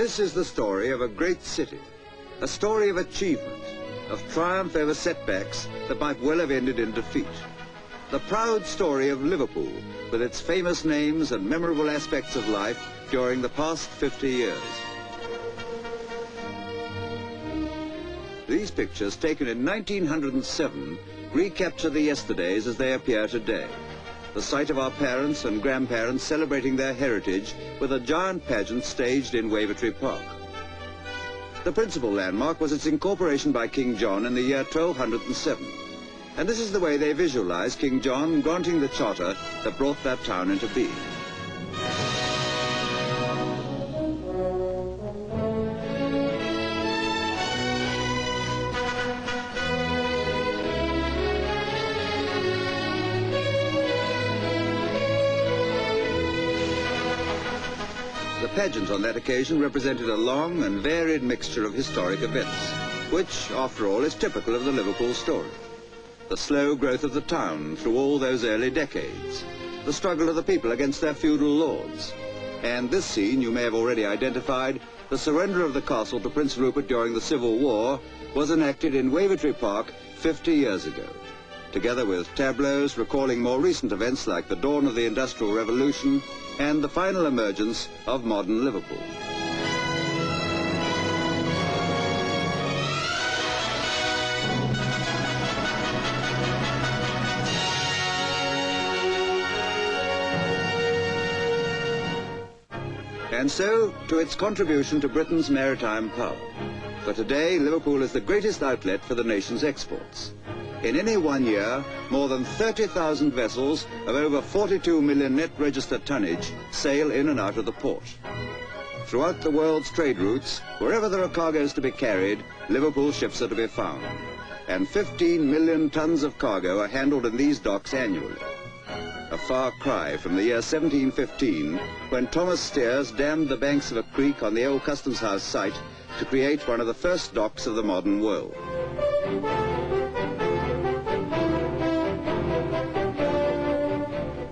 This is the story of a great city, a story of achievement, of triumph over setbacks that might well have ended in defeat. The proud story of Liverpool, with its famous names and memorable aspects of life during the past 50 years. These pictures, taken in 1907, recapture the yesterdays as they appear today. The sight of our parents and grandparents celebrating their heritage with a giant pageant staged in Wavertree Park. The principal landmark was its incorporation by King John in the year 1207. And this is the way they visualize King John granting the charter that brought that town into being. The pageant on that occasion represented a long and varied mixture of historic events, which, after all, is typical of the Liverpool story. The slow growth of the town through all those early decades, the struggle of the people against their feudal lords, and this scene you may have already identified, the surrender of the castle to Prince Rupert during the Civil War, was enacted in Wavertree Park 50 years ago, together with tableaus recalling more recent events like the dawn of the Industrial Revolution and the final emergence of modern Liverpool. And so, to its contribution to Britain's maritime power. For today, Liverpool is the greatest outlet for the nation's exports. In any one year, more than 30,000 vessels of over 42 million net registered tonnage sail in and out of the port. Throughout the world's trade routes, wherever there are cargoes to be carried, Liverpool ships are to be found. And 15 million tons of cargo are handled in these docks annually. A far cry from the year 1715, when Thomas Steers dammed the banks of a creek on the old Customs House site to create one of the first docks of the modern world.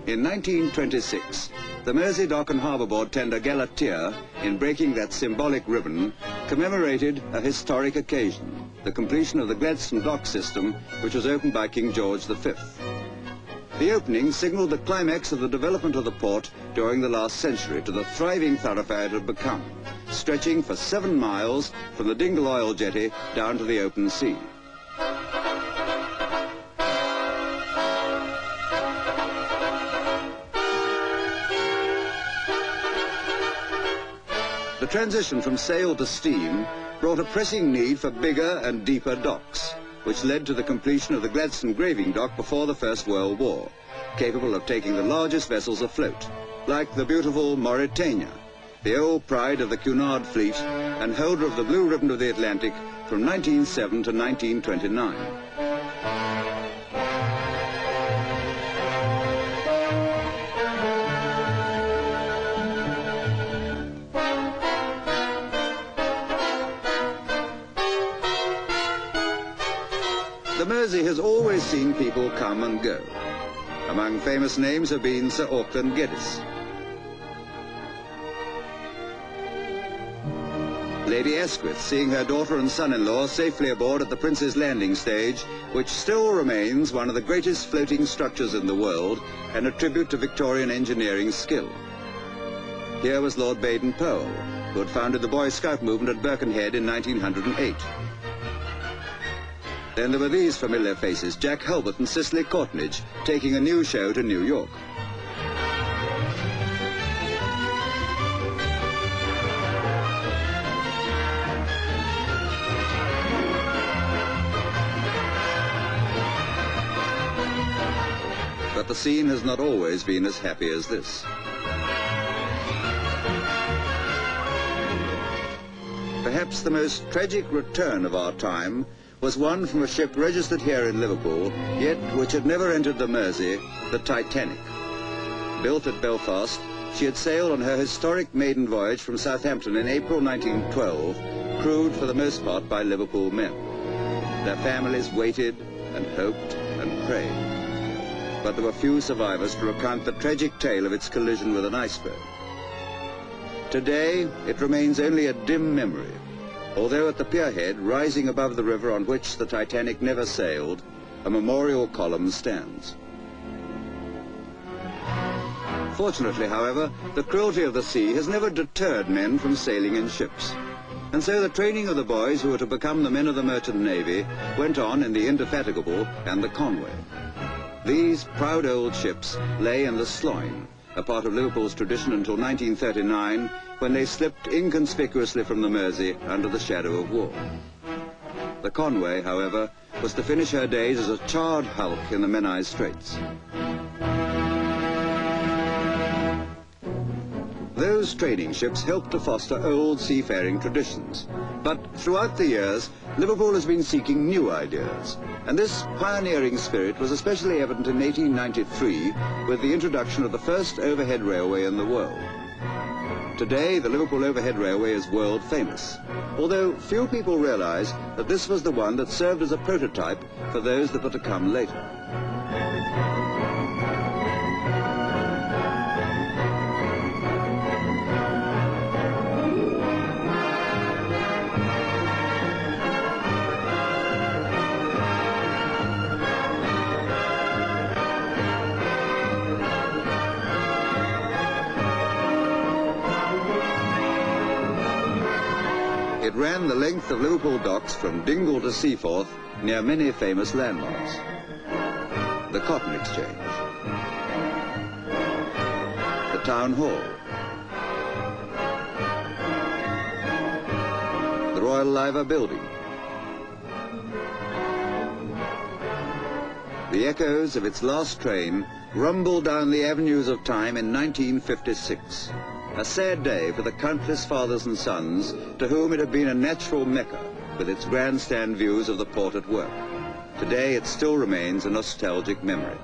In 1926, the Mersey Dock and Harbour Board tender Galatea, in breaking that symbolic ribbon, commemorated a historic occasion, the completion of the Gladstone dock system, which was opened by King George V. The opening signalled the climax of the development of the port during the last century to the thriving thoroughfare it had become, stretching for 7 miles from the Dingle Oil Jetty down to the open sea. The transition from sail to steam brought a pressing need for bigger and deeper docks, which led to the completion of the Gladstone graving dock before the First World War, capable of taking the largest vessels afloat, like the beautiful Mauretania, the old pride of the Cunard fleet and holder of the Blue Ribbon of the Atlantic from 1907 to 1929. The Mersey has always seen people come and go. Among famous names have been Sir Auckland Geddes, Lady Asquith, seeing her daughter and son-in-law safely aboard at the Prince's Landing Stage, which still remains one of the greatest floating structures in the world and a tribute to Victorian engineering skill. Here was Lord Baden-Powell, who had founded the Boy Scout movement at Birkenhead in 1908. Then there were these familiar faces, Jack Hulbert and Cicely Courtnidge, taking a new show to New York. But the scene has not always been as happy as this. Perhaps the most tragic return of our time was one from a ship registered here in Liverpool, yet which had never entered the Mersey, the Titanic. Built at Belfast, she had sailed on her historic maiden voyage from Southampton in April 1912, crewed for the most part by Liverpool men. Their families waited and hoped and prayed. But there were few survivors to recount the tragic tale of its collision with an iceberg. Today, it remains only a dim memory, although at the pierhead, rising above the river on which the Titanic never sailed, a memorial column stands. Fortunately, however, the cruelty of the sea has never deterred men from sailing in ships. And so the training of the boys who were to become the men of the Merchant Navy went on in the Indefatigable and the Conway. These proud old ships lay in the Sloyne, a part of Liverpool's tradition until 1939, when they slipped inconspicuously from the Mersey under the shadow of war. The Conway, however, was to finish her days as a charred hulk in the Menai Straits. Those training ships helped to foster old seafaring traditions. But throughout the years, Liverpool has been seeking new ideas. And this pioneering spirit was especially evident in 1893 with the introduction of the first overhead railway in the world. Today, the Liverpool Overhead Railway is world famous, although few people realize that this was the one that served as a prototype for those that were to come later. It ran the length of Liverpool docks from Dingle to Seaforth near many famous landmarks. The Cotton Exchange, the Town Hall, the Royal Liver Building, the echoes of its last train rumbled down the avenues of time in 1956. A sad day for the countless fathers and sons to whom it had been a natural Mecca with its grandstand views of the port at work. Today it still remains a nostalgic memory.